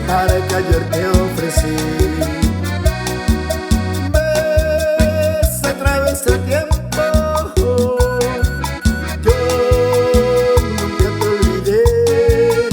amar que ayer te ofrecí. Ves otra vez el tiempo, yo nunca te olvidé,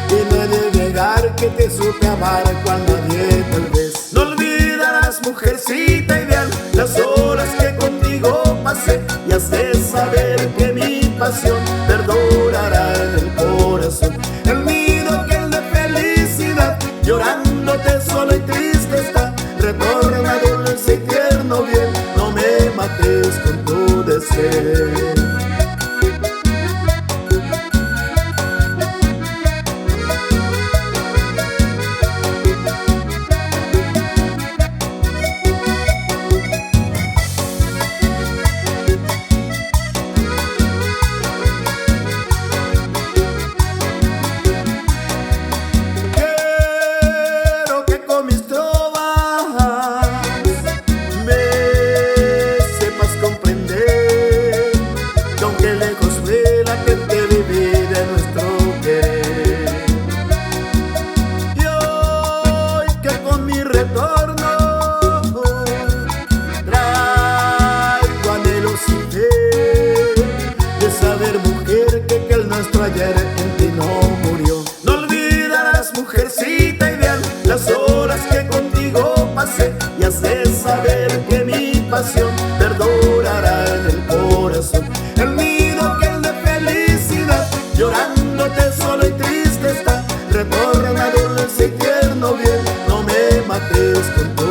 y no he de negar que te supe amar cuando nadie tal vez. No olvidarás, mujercita ideal, las horas que contigo pasé, y has de saber que mi pasión perdurará en el corazón. El nido que el de felicidad, llorándote solo y triste está. Retorna dulce y tierno bien, no me mates con tu deseo. Ayer en ti no murió. No olvidarás, mujercita ideal, las horas que contigo pasé, y has de saber que mi pasión perdurará en el corazón. El nido que el de felicidad, llorándote solo y triste está. Retorna dulce y tierno bien, no me mates con tu